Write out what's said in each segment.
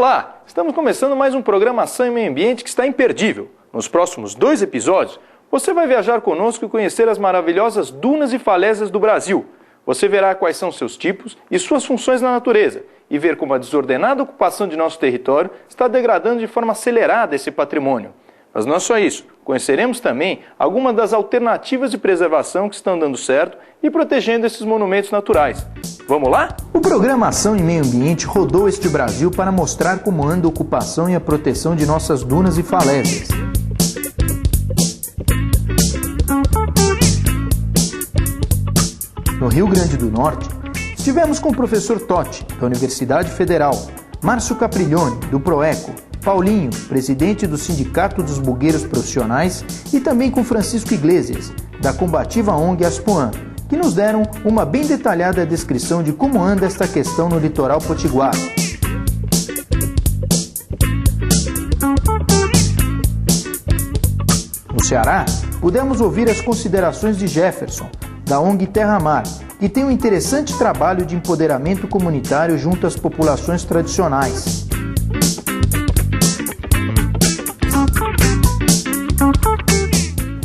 Olá! Estamos começando mais um Programação em Meio Ambiente que está imperdível. Nos próximos 2 episódios, você vai viajar conosco e conhecer as maravilhosas dunas e falésias do Brasil. Você verá quais são seus tipos e suas funções na natureza e ver como a desordenada ocupação de nosso território está degradando de forma acelerada esse patrimônio. Mas não é só isso. Conheceremos também algumas das alternativas de preservação que estão dando certo e protegendo esses monumentos naturais. Vamos lá? O Programação em Meio Ambiente rodou este Brasil para mostrar como anda a ocupação e a proteção de nossas dunas e falésias. No Rio Grande do Norte, estivemos com o professor Totti, da Universidade Federal, Márcio Capriglione, do Proeco, Paulinho, presidente do Sindicato dos Bugueiros Profissionais, e também com Francisco Iglesias, da combativa ONG Aspuan, que nos deram uma bem detalhada descrição de como anda esta questão no litoral potiguar. No Ceará, pudemos ouvir as considerações de Jefferson, da ONG Terra Mar, que tem um interessante trabalho de empoderamento comunitário junto às populações tradicionais.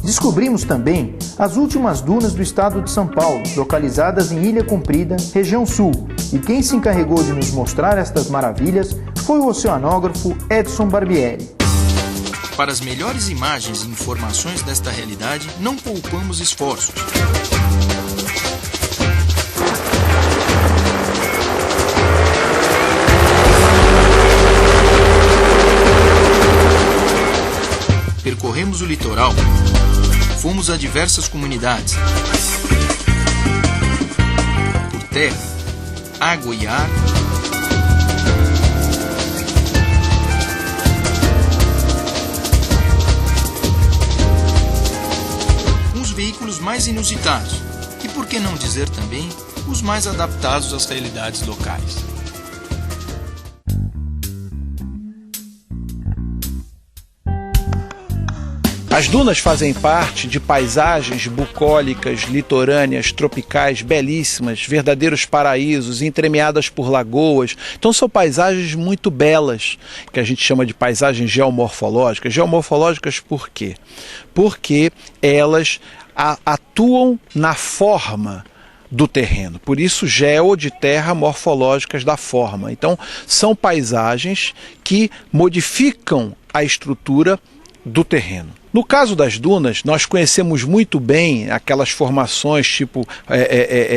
Descobrimos também as últimas dunas do estado de São Paulo, localizadas em Ilha Comprida, região sul. E quem se encarregou de nos mostrar estas maravilhas foi o oceanógrafo Edson Barbieri. Para as melhores imagens e informações desta realidade, não poupamos esforços. Percorremos o litoral, fomos a diversas comunidades. Por terra, água e ar, com os veículos mais inusitados e, por que não dizer também, os mais adaptados às realidades locais. As dunas fazem parte de paisagens bucólicas, litorâneas, tropicais, belíssimas, verdadeiros paraísos, entremeadas por lagoas. Então são paisagens muito belas, que a gente chama de paisagens geomorfológicas. Geomorfológicas por quê? Porque elas atuam na forma do terreno. Por isso, geo de terra, morfológicas da forma. Então são paisagens que modificam a estrutura do terreno. No caso das dunas, nós conhecemos muito bem aquelas formações tipo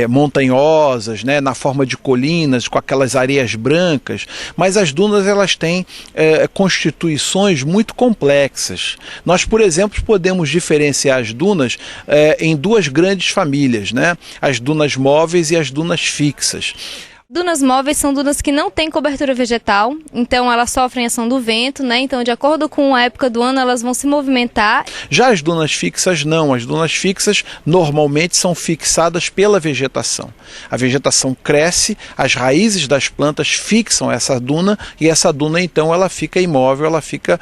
montanhosas, né, na forma de colinas, com aquelas areias brancas, mas as dunas elas têm constituições muito complexas. Nós, por exemplo, podemos diferenciar as dunas em 2 grandes famílias, né, as dunas móveis e as dunas fixas. Dunas móveis são dunas que não têm cobertura vegetal, então elas sofrem ação do vento, né? Então, de acordo com a época do ano, elas vão se movimentar. Já as dunas fixas não. As dunas fixas normalmente são fixadas pela vegetação. A vegetação cresce, as raízes das plantas fixam essa duna e essa duna então ela fica imóvel, ela fica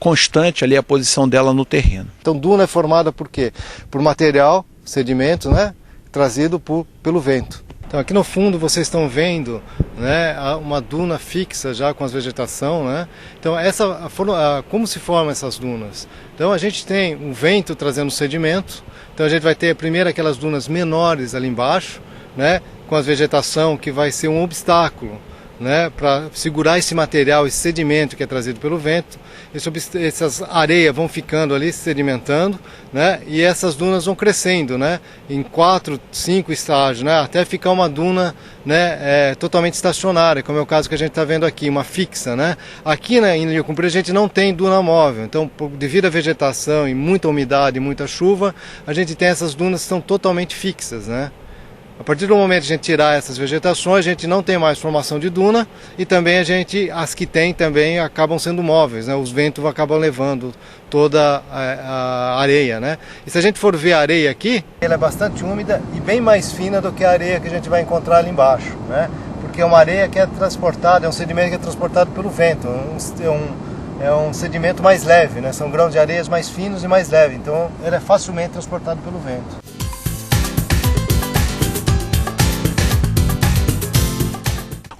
constante ali a posição dela no terreno. Então, duna é formada por quê? Por material, sedimento, né? Trazido pelo vento. Então aqui no fundo vocês estão vendo, né, uma duna fixa já com a vegetação, né? Então como se formam essas dunas? Então a gente tem um vento trazendo sedimento, então a gente vai ter primeiro aquelas dunas menores ali embaixo, né, com a vegetação que vai ser um obstáculo, né, para segurar esse material, esse sedimento que é trazido pelo vento. Essas areias vão ficando ali, se sedimentando, né, e essas dunas vão crescendo, né, em 4, 5 estágios, né, até ficar uma duna, né, totalmente estacionária, como é o caso que a gente está vendo aqui, uma fixa. Né. Aqui, né, em Ilha Comprida a gente não tem duna móvel, então devido à vegetação e muita umidade e muita chuva, a gente tem essas dunas que são totalmente fixas. Né. A partir do momento que a gente tirar essas vegetações, a gente não tem mais formação de duna e também as que tem também acabam sendo móveis, né? Os ventos acabam levando toda a areia, né? E se a gente for ver a areia aqui, ela é bastante úmida e bem mais fina do que a areia que a gente vai encontrar ali embaixo, né? Porque é uma areia que é transportada, é um sedimento que é transportado pelo vento, é um sedimento mais leve, né? São grãos de areias mais finos e mais leves, então ele é facilmente transportado pelo vento.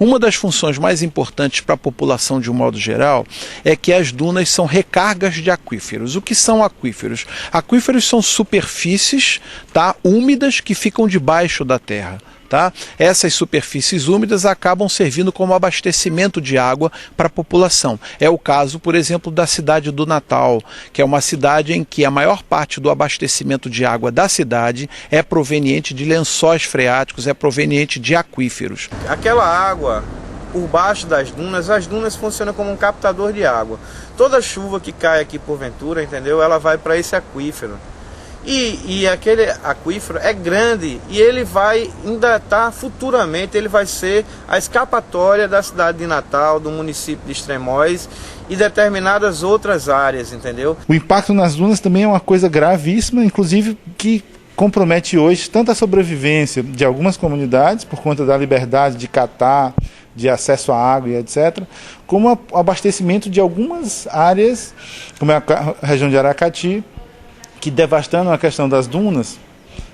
O Uma das funções mais importantes para a população de um modo geral é que as dunas são recargas de aquíferos. O que são aquíferos? Aquíferos são superfícies, tá, úmidas que ficam debaixo da terra. Tá? Essas superfícies úmidas acabam servindo como abastecimento de água para a população. É o caso, por exemplo, da cidade do Natal, que é uma cidade em que a maior parte do abastecimento de água da cidade é proveniente de lençóis freáticos, é proveniente de aquíferos. Aquela água por baixo das dunas, as dunas funcionam como um captador de água. Toda chuva que cai aqui porventura, entendeu? Ela vai para esse aquífero. E aquele aquífero é grande e ele vai ainda estar futuramente, ele vai ser a escapatória da cidade de Natal, do município de Extremóis e determinadas outras áreas, entendeu? O impacto nas dunas também é uma coisa gravíssima, inclusive que compromete hoje tanto a sobrevivência de algumas comunidades, por conta da liberdade de catar, de acesso à água e etc., como o abastecimento de algumas áreas, como é a região de Aracati, que devastando a questão das dunas,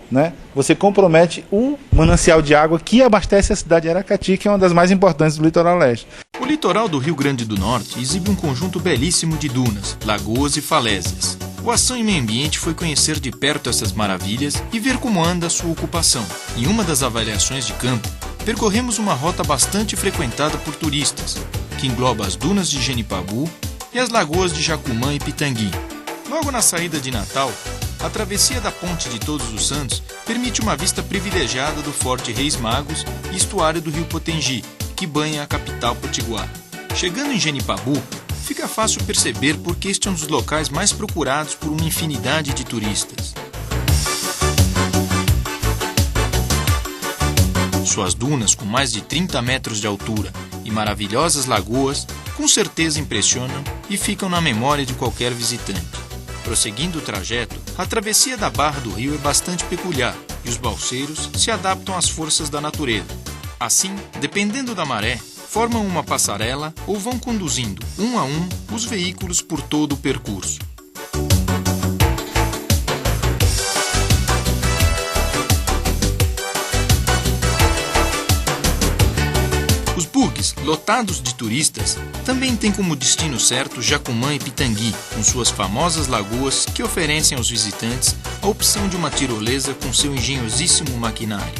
né, você compromete o manancial de água que abastece a cidade de Aracati, que é uma das mais importantes do litoral leste. O litoral do Rio Grande do Norte exibe um conjunto belíssimo de dunas, lagoas e falésias. O Ação e Meio Ambiente foi conhecer de perto essas maravilhas e ver como anda a sua ocupação. Em uma das avaliações de campo, percorremos uma rota bastante frequentada por turistas, que engloba as dunas de Genipabu e as lagoas de Jacumã e Pitangui. Logo na saída de Natal, a travessia da Ponte de Todos os Santos permite uma vista privilegiada do Forte Reis Magos e estuário do Rio Potengi, que banha a capital potiguar. Chegando em Genipabu, fica fácil perceber porque este é um dos locais mais procurados por uma infinidade de turistas. Suas dunas, com mais de 30 metros de altura, e maravilhosas lagoas, com certeza impressionam e ficam na memória de qualquer visitante. Prosseguindo o trajeto, a travessia da Barra do Rio é bastante peculiar e os balseiros se adaptam às forças da natureza. Assim, dependendo da maré, formam uma passarela ou vão conduzindo, um a um, os veículos por todo o percurso. Os bugs, lotados de turistas, também têm como destino certo Jacumã e Pitangui, com suas famosas lagoas que oferecem aos visitantes a opção de uma tirolesa com seu engenhosíssimo maquinário.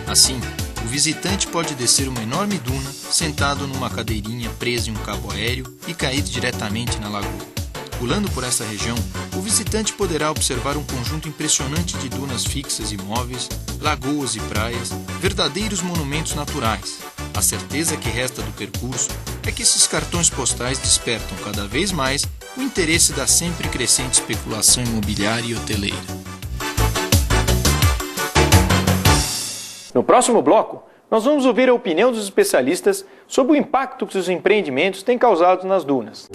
Assim, o visitante pode descer uma enorme duna sentado numa cadeirinha presa em um cabo aéreo e cair diretamente na lagoa. Pulando por essa região, o visitante poderá observar um conjunto impressionante de dunas fixas e móveis, lagoas e praias, verdadeiros monumentos naturais. A certeza que resta do percurso é que esses cartões postais despertam cada vez mais o interesse da sempre crescente especulação imobiliária e hoteleira. No próximo bloco, nós vamos ouvir a opinião dos especialistas sobre o impacto que os empreendimentos têm causado nas dunas.